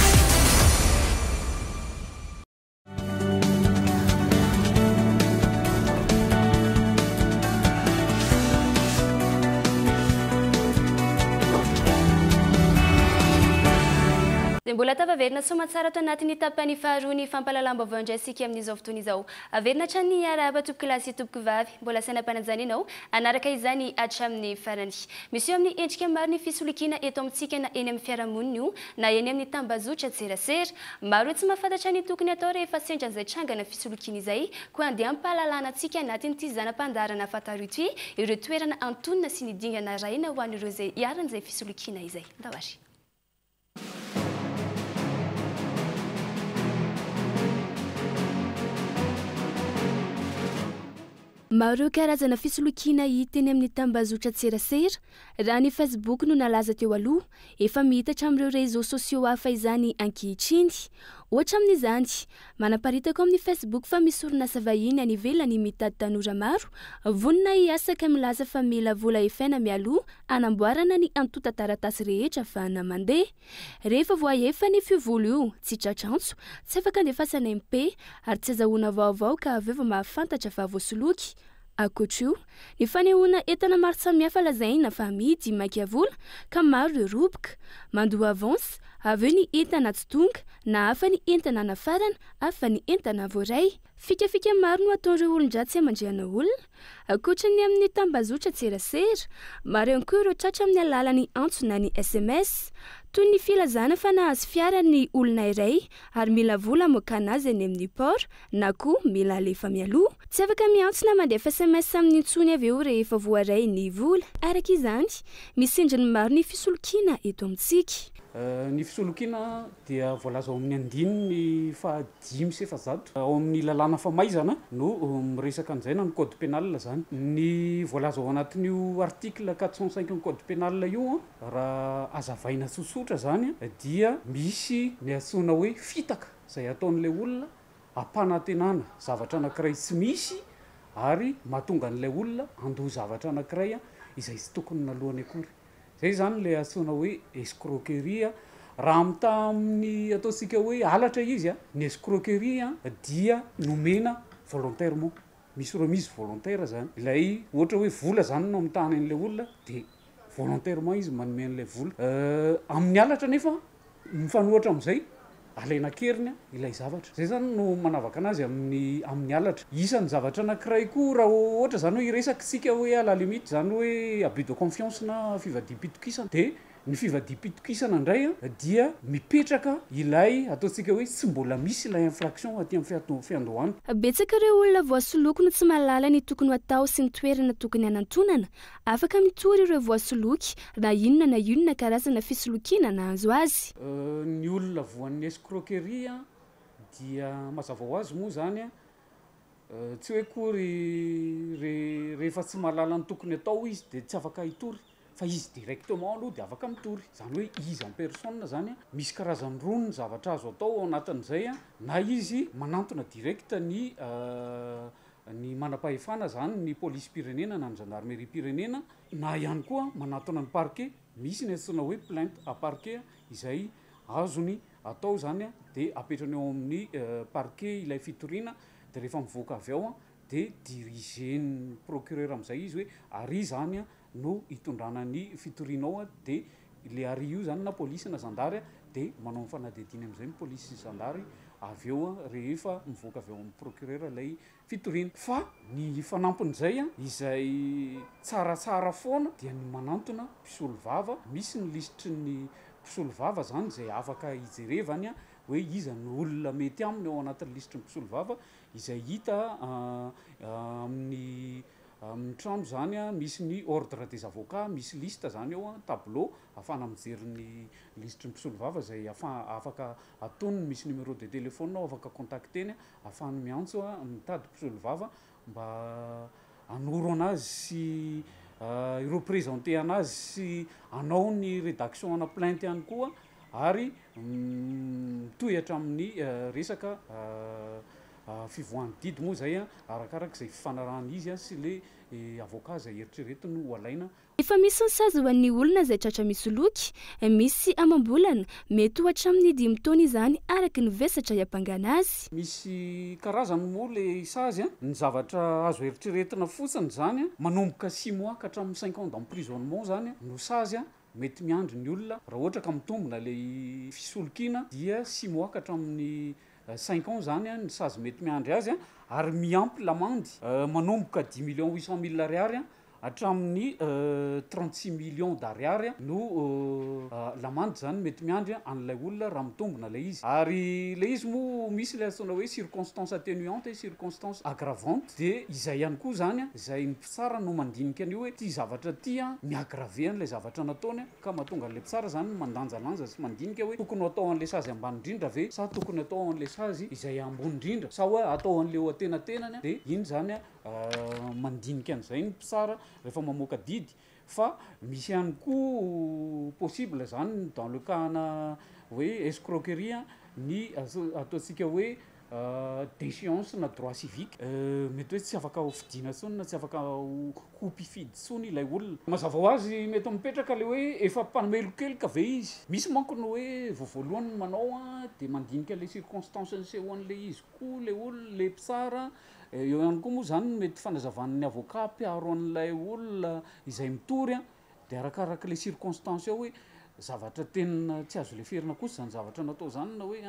Mbola tavaverina somatsara ato anatin'ny tapany faharoa ny fampalalam-baovao indray isika amin'izao fotoana izao. Averina hatrany arahaba tompoko lahy sy tompoko vavy, mbola sainam-pananjaninao anaraka izany hatramin'ny farany. Misy eo amin'ny endrika maro ny fisolokiana eto amintsika na eny amin'ny fiarahamonina io, na eny amin'ny tambazotra tserasera. Maro hoe tsy mahafantatra ny tokony atao rehefa sendra an'izay trangana fisolokiana izay, koa andeha hampalalana antsika anatin'ity zanam-pandarana fataroa ity, ireo toerana antonona sy ny dingana raina ho an'ireo izay iaran'izay fisolokiana izay. Ndavary. Maro karazana fisolokiana hita eny amin'ny tambazotra tserasera, raha ny Facebook no nalaza teo aloha, efa mihitatra amin'ireo réseaux sociaux hafa izany ankehitriny. Ohatra amin'izany, manaparitako amin'ny Facebook fa misy orinasa vahiny any ivelany mitady tanora maro, vonona hiasaka milaza fa mila vola efaina mialoha anamboarana ny antota taratasy rehetra ahafahana mandeha. Rehefa voahefa ny fivola io, tsy tratrantso, tsy afaka andefasana MP ary tsy azahoana vaovao ka avy eo mahafantatra fa voasoloky. Ankoatra io, ny fanehoana entana maro samihafa lazaina fa amidy maika vola ka maro ireo roboka, mandoa avance avy eo ny entana tsy tonga na hafa ny entana nafarana hafa ny entana voaray. Fikafika maro no ataon'ireo olon-dratsy amandrihana olona ankoatra ny amin'ny tambazotra tserasera maro ihany koa ireo tratra amin'ny alalan'ny antso na ny SMS toy ny filazana fa nahazo fiara ny olona iray ary mila vola amoakana azy any amin'ny port na koa mila alefa mialoha tsy afaka miantso na mandefa SMS amin'ny intsony avy eo rehefa voaray ny vola. Araka izany misy endriny maro ny fisolokiana eto amintsika. Ny fisolokiana dia voalaza ao amin'ny andininy fa 500 ao amin'ny lalàna famaizana no miresaka an'izay na ny code pénal zany. Ny voalaza ao anatin'io article 405 ny code pénal io raha azavaina tsotsotra zany dia misy ny antsoina hoe fitaka izay ataon'ilay olona ampanantenana zavatra anankiray tsy misy ary mahatonga an'ilay olona andoha zavatra anankiray izay tsy tokony nalohany akory. Zay zany le antsoina hoe escroquerie raha amita amin'ny ataontsika hoe halatra izy ny escroquerie dia nomena volontairement misy remise volontaire zany ilay ohatra hoe vola zany no amitany an'ilay olona de volontairement izy manome an'ilay vola amin'ny halatra nefa mifanohatra amin'izay alaina keriny ilay zavatra. Zay zany no manavaka anazy amin'ny halatra. Isan'ny zavatra anankiray koa raha ohatra zany hoe iresaka sika hoe à la limite zany hoe abus de confiance na fivadim-pitokisana de ny fivadim-pitokisana indray dia mipetraka ilay ataontsika hoe tsy mbola misy ilay infraction aty amin'ny fiandohana. Betsaka ireo olona voasoloky no tsy mahalala ny tokony atao sy ny toerana tokony hanantonana afaka mitory ireo voasoloky na inona karazana fisolokiana nahazo azy. Ny olona voan'ny escroquerie dia mazava ho azy moa zany tsy hoe kory rehefa tsy mahalala ny tokony atao izy de tsy afaka hitory fa izy directement aloha de afaka mitory zany hoe izy en personne zany misy karazany roa ny zavatra azo atao ao anatin'izay na izy manantona direct ny manam-pahefana zany ny police pirenena na ny gendarmerie pirenena na ihany koa manantona ny parquet misy ny antsoina hoe plainte à parquet izay azony atao zany de apetrany ao amin'ny parquet ilay fitoriana de rehefa mivoaka avy ao de dirigen'ny procureur am'izay izy hoe ary zany no hitondrana ny fitorianao de le ary io zany na polisy na zandary de manao fanadidiny am'izay ny polisy sy zandary avy eo rehefa mivoaka avy ao amin'ny procureur lay fitoriana. Fa ny fanampon'izay izay tsaratsara foana dia ny manantona mpisolo vava misy ny lisitry ny mpisolo vava zany zay afaka hijerevany hoe iza ny olona mety aminy ao anatin'ny lisitry ny mpisolo vava izay hita amin'ny trano zany misy ny ordre des avocats misy liste zany eo tableau afana mijery ny lisitry ny mpisolo vava zay afaka atonony misy numéro de téléphone ao afaka contacteny afahany miantso mitady mpisolo vava mba anoro anazy sy représenter anazy sy anao ny rédaction ana plainte ihany koa ary mitohatra amin'ny resaka fivoahany didy moa zay arakaraka izay fifanarahany izy sy le avocat zay eritreretiny ho alaina. Efa misy ny sazy ho an'ny olona izay tratra misoloky misy amam-bolana mety ohatra amin'ny 5 taona izany araka ny vesatra hiampangana azy. Misy karazany moa le sazy ny zavatra azo eritreretina fotsiny zany manomboka 6 mois ka hatramin'ny 5 ans d'emprisonnement zany no sazy mety miandry ny olona raha ohatra ka mitombona le fisolokiana dia 6 mois ka hatramin'ny 5 ans zany ny sazy mety miandry azy ary miampy lamandy manomboka 10,800,000 ariary hatramin'ny 36 millions d'ariary no lamandy zany mety miandry an'ilay olona raha mitombona le izy. Ary le izy moa misy le antsoina hoe circonstance atténuante et circonstance aggravante de izay ihany koa zany izay ny mpitsara no mandinika an'io hoe ty zavatra ty miagrave an'ilay zavatra nataony ka mahatonga an'ilay mpitsara zany mandanjalanja sy mandinika hoe tokony atao an'le sazy ambany indrindra ve sa tokony atao an'le sazy izay ambony indrindra sa hoe atao an'le atenatenany de iny zany mandinika an'izay ny mpitsara rehefa mamoaka didy. Fa misy ihany koa possible zany dans le cas na hoe escroquerie ny ataontsika hoe déchéance na droit civique mety hoe tsy afaka ho fidina tsony na tsy afaka ho mpifidy tsony ilay olona. Mazava ho azy mety mipetraka le hoe efa mpamelokeloka ve izy. Misy manko ny hoe voalohany manao de mandinika le circonstance nisehoan'le izy koa le olona le mpitsara eo ihany koa moa zany mety fanazavan'ny avocat mpiaro an'ilay olona izay mitory de arakaraka le circonstance eo hoe zavatra tena tsy azo leferina kosa zany zavatra natao zany na hoe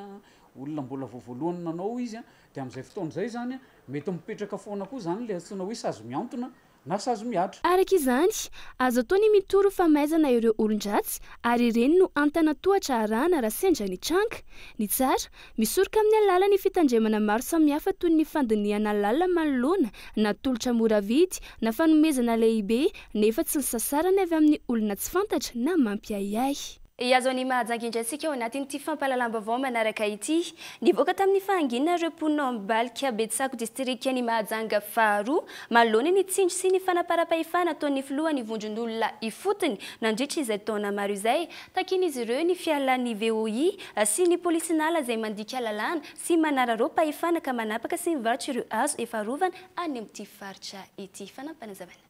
olona mbola voavoalohany nanao izy dia amin'izay fotoana izay zany mety mipetraka foana koa zany le antsoina hoe sazy miantona na sazy miatra. Araka izany azo ataony mitoro famaizana ireo olon-dratsy ary ireny no antana tohatra arahana raha sendra ny tranka. Ny tsara misoroka amin'ny alalan'ny fitandremana maro samihafa toy ny fandiniana lalina manoloana na tolotra mora vidy na fanomezana lehibe nefa tsy nisasarana avy amin'ny olona tsy fantatra na mampiayay. Azo ny mahajangindrantsika ao anatin'ity fampalalam-baovao manaraka ity. Nivoaka tamin'ny fahanginana ireo mponina Ambalika Betsako distrika ny Mahajanga faharoa manoloana ny tsindry sy ny fanaparam-pahefana ataon'ny filohan'ny vondron'olona ifotony nandritra izay taona maro izay. Takin'izy ireo ny fialan'ny VOI sy ny polisinala izay mandika lalàna sy manararao pahefana ka manapaka sy mivarotra ireo azo efa rovana any amin'ity faritra ity. Fanampanazavana.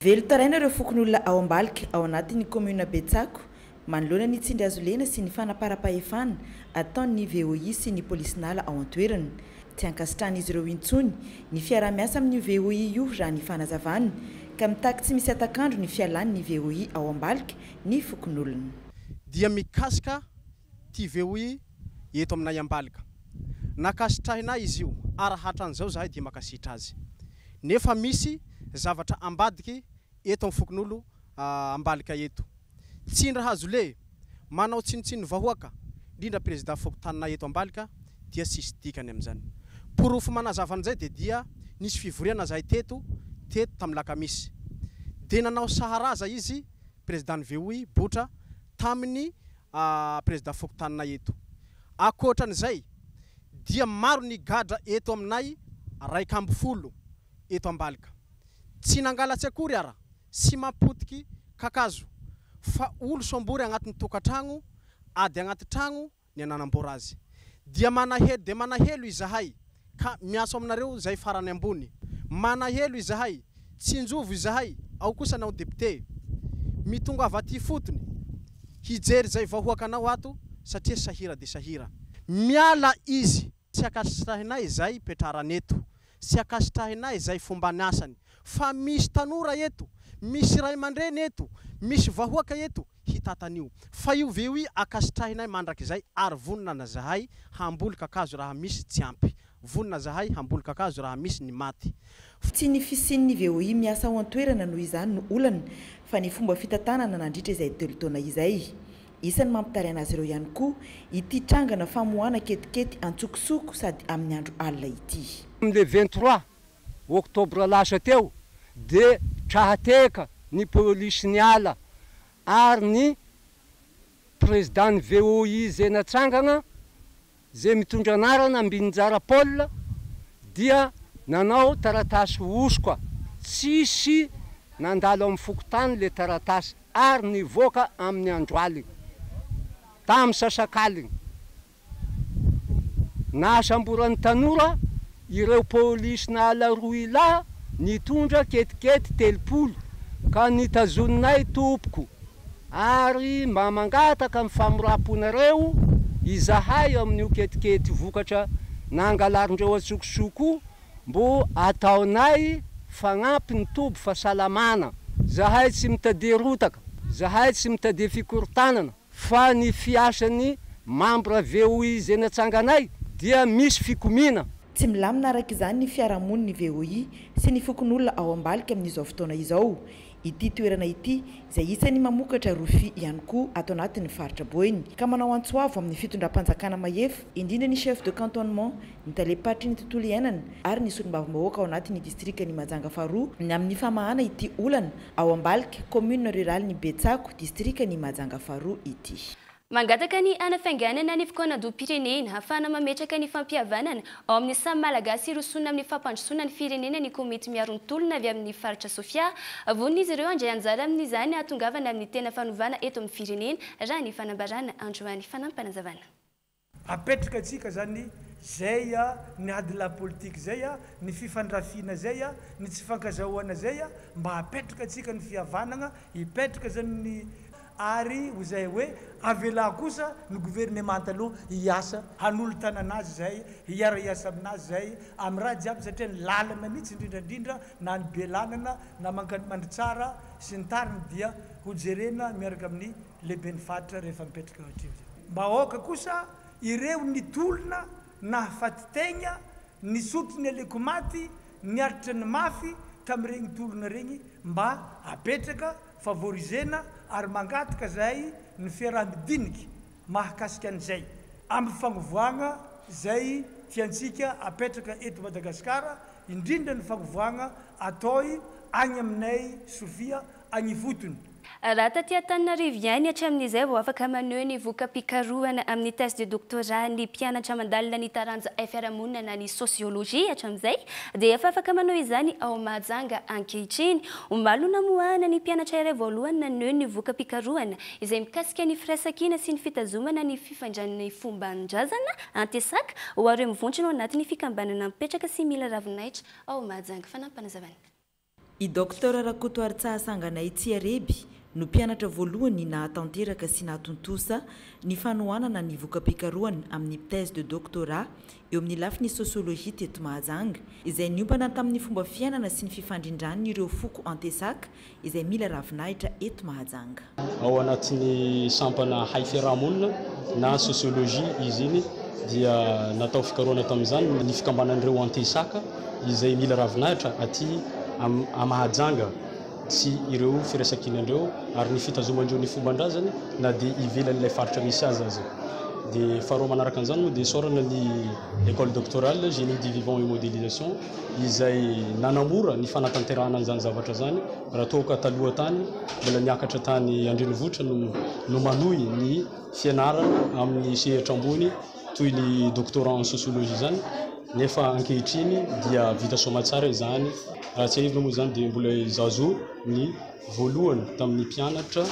Velotaraina ireo fokon'olona ao Ambalika ao anatin'ny commune Betsako manoloana ny tsindry azo lena sy ny fanaparam-pahefana ataon'ny VOI sy ny polisinala ao an-toerana. Tsy ankasitrahan'izy ireo intsony ny fiara-miasa amin'ny VOI io raha ny fanazavana ka mitaky tsy misy atakandro ny fialan'ny VOI ao Ambalika ny fokon'olona. Dia mikasika ty VOI eto aminay Ambalika. Nakasitrahina izy io ary hatran'izao zahay dia makasitra azy. Nefa misy zavatra ambadiky eto amin'ny fokon'olo Ambalika eto. Tsindra hazo le manao tsinitsiny vahoaka indrindra président fokotanina eto Ambalika dia sisy dikany amin'izany. Porofo manazava an'izay dia nisy fivoriana zahay teto tamin'ny lakamisy. Dia nanao saharaza izy président VOI botra tamin'ny président fokotanina eto. Akoatran'izay dia maro ny gadra eto aminay 240 eto Ambalika. Tsy nangalatsy akory ara sy mapotiky kakazo. Fa olo sombory agnatin'ny tokatragno ady agnaty tragno ny ananambora azy. Dia manahelo izahay ka miaso aminareo zay farany ambony. Manahelo izahay, tsinjovo izahay, ao kosa nao député. Mitonga avy aty fotony hijery zay vahoaka anao ato satria sahira de sahira. Miala izy tsy akasitrahinay zay petrarana eto. Tsy akasitrahinay zay fomba niasany. Fa misy tanora eto, misy ray aman-dreny eto, misy vahoaka eto hitatanio. Fa io VOI akasitrahinay mandraky izay ary vonina na zahay hamboly kakazo raha misy tsy ampy. Vonina zahay hamboly kakazo raha misy ny maty. Tsy ny fisin'ny VOI miasa ao an-toerana noho izany no olana fa ny fomba fitantanana nandritra izay telo taona izay. Isany mampitariana azy ireo ihany koa ity trangana famohana ketikety antsokosoko sady amin'ny andro alina ity. Le 23 octobre lasa teo de trahateka ny polisiniala ary ny président VOI zay natsangana zay mitondra anarana Ambinjara Paul dia nanao taratasy oskoa. Tsisy nandalo amin'ny fokotany le taratasy ary nivoaka amin'ny andro aligny tamin'ny sasakaligny. Nasamboran'ny tanora ireo polisinala roa ilahy nitondra ketikety 300 ka nitazonay tompoko ary mba mangataka amin'ny famoraponareo izahay amin'io ketikety vokatra nangalarindreo atsokosoko mbo ataonay fagnampy ny tobo fahasalamana. Zahay tsy mitadia rotaka, zahay tsy mitadia fikorontanana fa ny fiasan'ny membre VOI zay natsanganay dia misy fikomina. Tsy milamina araka izany ny fiarahamoniny VOI sy ny fokon'olona ao Ambalika amin'izao fotoana izao. Ity toerana ity izay isany mamokatra rofia ihany koa ato anatin'ny faritra Boeny ka manao antsoavo amin'ny fitondram-panjakana mahefa indrindra ny chef de cantonnement ny talepatry ny tontolo iainana ary ny solombavam-bahoaka ao anatin'ny distrika ny Mahajanga faharoa ny amin'ny famahana ity olana ao Ambalika commune rurale ny Betsako distrika ny Mahajanga faharoa ity. Mangataka ny anafianganana ny fikonan-doam-pirenena ahafahana mametraka ny fampihavanana ao amin'ny samy malagasy rosona amin'ny fampandrosoana ny firenena ny komity miaron-tolona avy amin'ny faritra Sofia. Vonina izy ireo andray anjara amin'izany ahatongavana amin'ny tena fanovana eto amin'ny firenena raha ny fanambarana androany fanampanazavana. Apetraka atsika zany zay ny adila politika zay ny fifandrafiana zay ny tsy fankazahoana zay mba apetraka atsika ny fihavanana ipetraka zany ny ary izay hoe avela kosa ny gouvernement aloha hiasa hanolo tananazy zay hiara-iasa aminazy zay amin'ny raha jiaby satria ny lalana mihitsy indrindrandrindra na ny belanana na mandry tsara sy ny tariny dia hojerena miaraka amin'ny lehibe ny faritra rehefa mipetraka ohatriny mba aoka kosa ireo nitolona nahafatytegna nisotrony alekomaty niaritra ny mafy tamin'regny tolona regny mba apetraka favorisena ary mangataka zay ny fiaraha-midiniky mahakasika an'izay amin'ny fagnovoagna zay tiantsika apetraka eto Madagasikara indrindra ny fagnovoagna atao agny aminay Sofia agny fotony raha taty Antananarivo ihany hatramin'izay vao afaka maneho ny voka-pikarohana amin'ny thèse de doctorat ny mpianatra mandalina ny taranja fiarahamonina na ny sociologie hatramin'izay dia efa afaka maneho izany ao Mahajanga ankehitriny omalona moahana ny mpianatra iray voalohany naneho ny voka-pikarohana izay mikasika ny firaisankina sy ny fitazomana ny fifandran'ny fomban-drazana antesaka ho areo mivontrona ao anatin'ny fikambanana mipetraka sy mila ravinahitra ao Mahajanga fanampanazavana i Dr Rakoto Artsahasanganay Tsiareby no mpianatra voalohany nahatanteraka sy nahatontosa ny fanohanana ny voka-pikarohana amin'ny thèse de doctorat eo amin'ny lafiny sociologie teto Mahajanga izay niompana tamin'ny fomba fiainana sy ny fifandrindrany ireo foko antesaka izay mila ravinahitra eto Mahajanga ao anatin'ny sampana hay fiarahamonina na sociologie izy iny dia natao fikarohana tamin'izany ny fikambanan'ireo antesaka izay mila ravinahitra aty Mahajanga sy ireo firaisankinandreo ary ny fitazomandreo ny fomban-drazany na dia ivelan'ilay faritra misy azy azy dia faharoa manaraka an'izany moa dia sorana ny école doctorale génie du vivant et modélisation izay nanamora ny fanatanterahana an'izany zavatra zany raha toaka taloha tany mbola niakatra tany andrenivohitra no manohy ny fianarana amin'ny sehatra ambony toy ny doctorat en sociologie zany nefa ankehitriny dia vita somatsara izany raha tsy ahivina moa zany dia mbola zazo ny voalohany tamin'ny mpianatra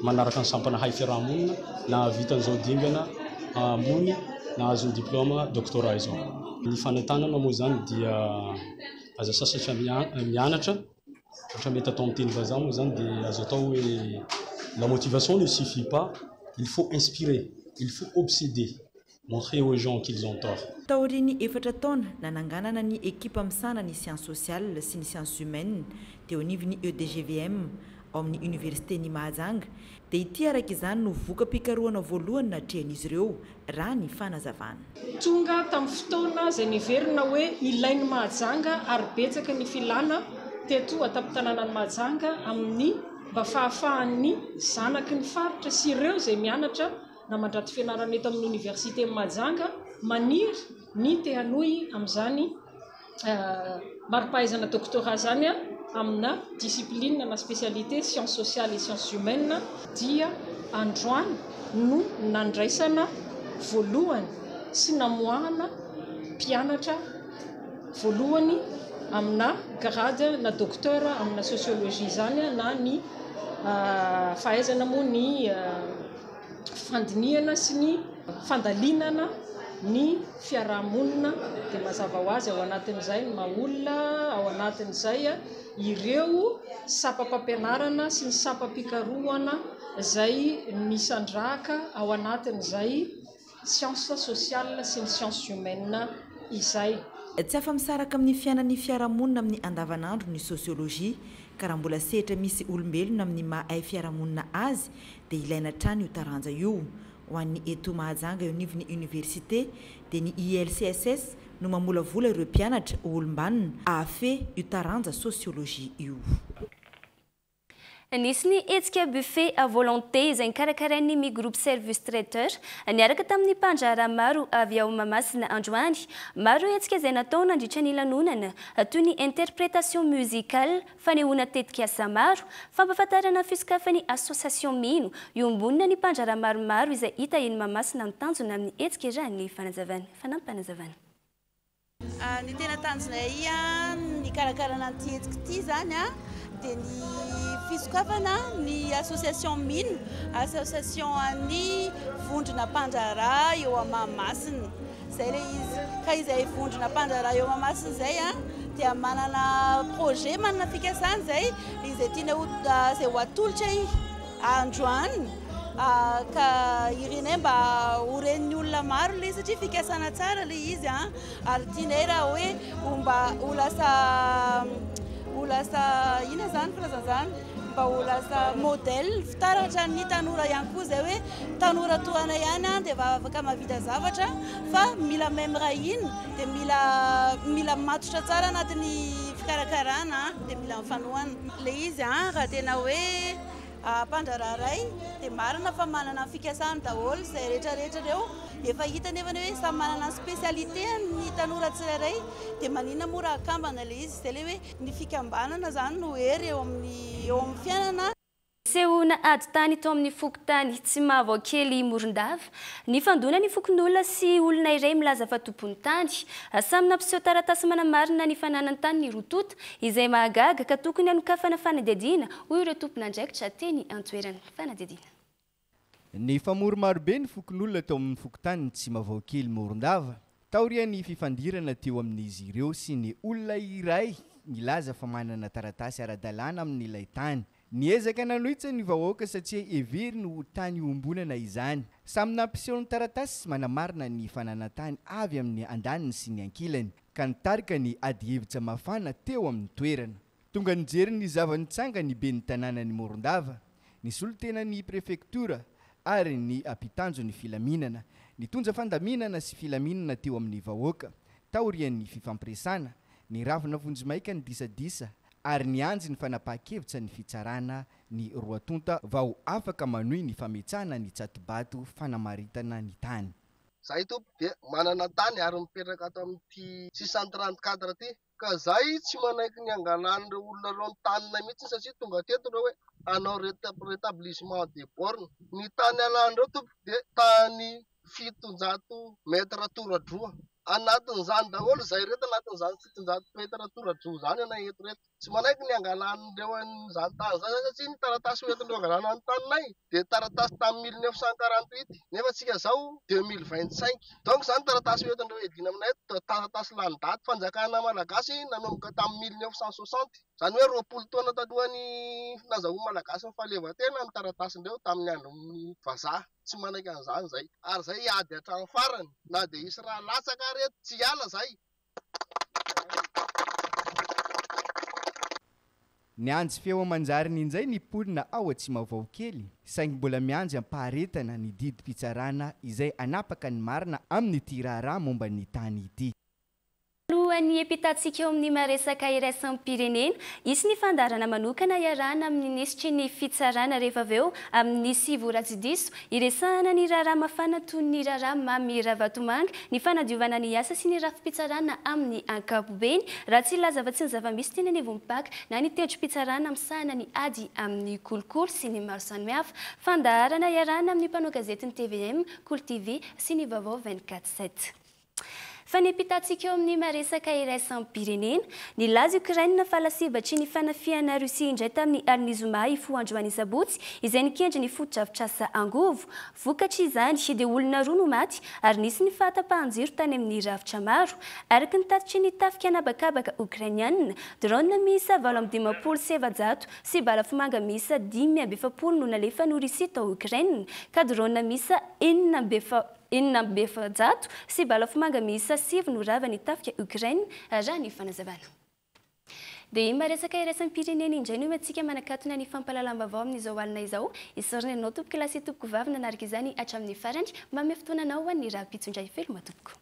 manaraka ny sampana hay fiarahamonina na vitan'izao dingana ambony na azo ny diplôme doctorat izao ny fanentanana moa zany dia azo sasatra mianatra ohatra mety atao amin'ny teny vazaha moa zany dia azo atao hoe la motivation ne suffit pas il faut inspirer il faut obséder montrer aux gens qu'ils ont tort. Taoriny efatra taona nananganana ny ekipa misana ny sciences sociales sy ny sciences humaines teo anivon'ny EDGVM ao amin'ny université ny Mahajanga dia ity araka izany no voka-pikarohana voalohany natrehan'izy ireo raha ny fanazavana. Tonga tamin'ny fotoana izay niverina hoe ilain'ny Mahajanga ary betsaka ny filana teto atapon-tanànan'ny Mahajanga amin'ny mba fahafahan'ny zanaky ny faritra sy ireo izay mianatra na mandraty fianarana eto amin'ny université Mahajanga maniry ny te hanohy amin'izany maripahaizana doctorat zany amina discipline na spécialité sciences sociales et sciences humaines dia androany no nandraisana voalohany sy namoahana mpianatra voalohany amina grade na docteur amina sociologie zany na ny fahaizana moa ny fandiniana sy ny fandalinana ny fiarahamonina dia mazava ho azy ao anatin'izay ny maolona ao anatin'izay ireo sapam-pampianarana sy ny sapam-pikarohana izay misandrahaka ao anatin'izay sciences sociales sy ny sciences humaines izay tsy afa-misaraka amin'ny fiainan'ny fiarahamonina amin'ny andavanandro ny sociologie ka raha mbola sehatra misy olombelona amin'ny mahay fiarahamonina azy dia ilaina trany io taranja io ho an'ny eto Mahajanga eo anivon'ny université dia ny ILCSS no mamolavola ireo mpianatra olombanina ahafe io taranja sociologie io. Nisy ny hetsika buffet à volonté izay nikarakarain'ny mi groupe service traiteur niaraka tamin'ny mpandraharaha maro avy ao Mahamasina androany maro hetsika izay natao nandritra ny lanonana toy ny interprétation musicale fanehoana tetika asa maro fampahafantarana fisokafan'ny association mino io ambonina ny mpandraharaha maromaro izay hita eny Mahamasina mitanjona amin'ny hetsika raha ny fanazavana fanampanazavana. Ny tena tanjonay ny karakarana an'ity hetsika ity zany dia ny fisokafana ny association mino association ny vondrona mpandraharaha eo Mahamasina zay le izy ka izay vondrona mpandraharaha eo Mahamasina zay dia manana projet manana fikasana zay izay tiana zay ho atolotra androany ka irenay mba horenin'ny olona maro le satria fikasana tsara le izy ary tianay raha hoe mba ho lasa ina zany filazana zany mba ho lasa modèle fitaratra ny tanora ihany koa zay hoe tanora toana ihany dia afaka mahavita zavatra fa mila memra iny dia mila matotra tsara anatin'ny fikarakarana dia mila mifanohana le izy raha tena hoe mpandrararay dia marina fa manana fikasany daholo izay rehetrarehetra reo efa hita nefany hoe samy manana spécialité ny tanora tsirairay dia manina mora akambana le izy zay le hoe ny fikambanana zany no hery eo amin'ny fiainana. Sehoana ady tany tao amin'ny fokotany tsy mahavaho kely Morondava ny fandona ny fokon'olona sy olona iray milaza fa tompony tany samy nampiseho taratasy manamarina ny fananany tany ny rotota izay mahagaga ka tokony hanokafana fanadihadiana hoy ireo tompon'andraikitra teny antoerany fanadihadiana. Ny famory marobe ny fokon'olona tao amin'ny fokotany tsy mahavaho kely Morondava taorian'ny fifandirana teo amin'izy ireo sy ny olona iray milaza fa manana taratasy ara-dalàna amin'ilay tany. Niezaka nanohitsa ny vahoaka satria every no tany ombonana izany. Samy nampiseho ny taratasy manamarina ny fananantany avy amin'ny andaniny sy ny ankilany ka nitarika ny ady hevitra mafana teo amin'ny toerana. Tonga nijery ny zavanitsanga ny ben'ny tanàna ny Morondava, ny solontenan'ny prefektora ary ny ampitanjo ny filaminana, ny tonja fandaminana sy filaminana teo amin'ny vahoaka, taorian'ny fifampiresana, ny ravina vonjimaika ny disadisa ary ny anjy ny fanapaha-kevitra ny fitsarana ny roatonta vao afaka manohy ny fametsana ny tsatobato fanamaritana ny tany. Zay tompo dia manana tany ary mipetraka ato amin'ity 634 ty ka zay tsy manaiky ny angalan'ireo olona reo ny tanina mihitsy satria tonga teto reo hoe anao rétablissement des bornes. Ny tany alan'ireo tompo dia tany 700 metra toradroa. Anatin'izany daholo zay reto anatin'izany 700 metra toradroa zany ana eto reto. Tsy manaiky ny angalan'ireo an'izany tany zany satria ny taratasy hoentindreo angalana ny taninay dia taratasy tamin'ny 1948 nefa tsika zao 2025. Donc zany taratasy hoentindreo edina aminay taratasy lany-daty fanjakana malagasy nanomboka tamin'ny 1960. Zany hoe 20 taona talohan'ny nazahoana malagasy ny fahaleovantena ny taratasindreo tamin'ny andron'ny vazaha. Tsy manaiky an'izany zay ary zay ady hatrany farany na dia isy raha latsaka reto tsy ala zay. Nianjy feo manjariny injay ny polina ao Tsimavaho kely saingy mbola mianjy ampaharetana ny didim-pitsarana izay anapaka ny marina amin'ny tiraharaha momba ny tany ity. Ny epitatsika eo amin'ny maresaka iraisam-pirenena isy ny fandarana manokana iarahana amin'ny nisitry ny fitsarana rehefa avy eo amin'ny sivoratsidiso iresahana ny raharaha mafana toy ny raharaha mamy ravatomanga ny fanadiovana ny asa sy ny rafi-pitsarana amin'ny ankapobeny raha tsy laza fa tsy ny zava-misy tena ny vomimpaka na ny tendrom-pitsarana misahana ny ady amin'ny kolokolo sy ny maro samihafa fandarana iarahana amin'ny mpanao gazety ny TVM, Cool TV sy ny Vaovao 24/7. Fa ny epitatsika eo amin'ny maresaka iraisam-pirenena ny laza Ukraine falasibatry ny fanafiana Rusia indray tamin'ny aliny zoma ifoandroany sabotsy izay nikendry ny fotodrafitrasa angovo vokatry izany dia olona roa no maty ary nisy ny fahatapahan-jiro tany amin'ny rafitra maro araka ny tatitry ny tafika anabakabaka Ukrainiana drone miisa 700 sy balafomanga miisa 570 no nalefa ny Rusia tao Ukraine ka drone miisa 700 sy balafomanga miisa 7 no rava ny tafika Ukraine raha ny fanazavana. Dia maresaka iraisam-pirenena indray no matsika manakatona ny fampalalam-baovao amin'izao alina izao isorana anao tompoko lasy tompoko vavy nanaraka izany hatramin'ny farany mamy fotoananao ho an'ny raha pitsondray veloma tompoko.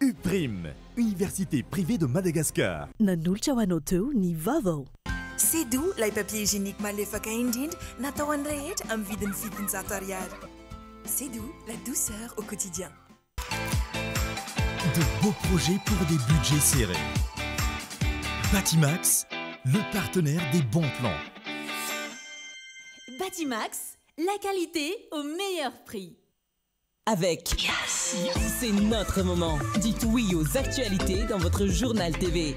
UPRIM, Université privée de Madagascar. Nanolotra ho anao teo ny Vaovao. C'est doux, lay papier hygiénique malefaka indrindra natao an'ny rehetra amin'ny vidiny 700 ariary. C'est doux, la douceur au quotidien. De beaux projets pour des budgets serrés. Batimax, le partenaire des bons plans. Batimax, la qualité au meilleur prix. Avec c'est notre moment. Dites oui aux actualités dans votre journal TV.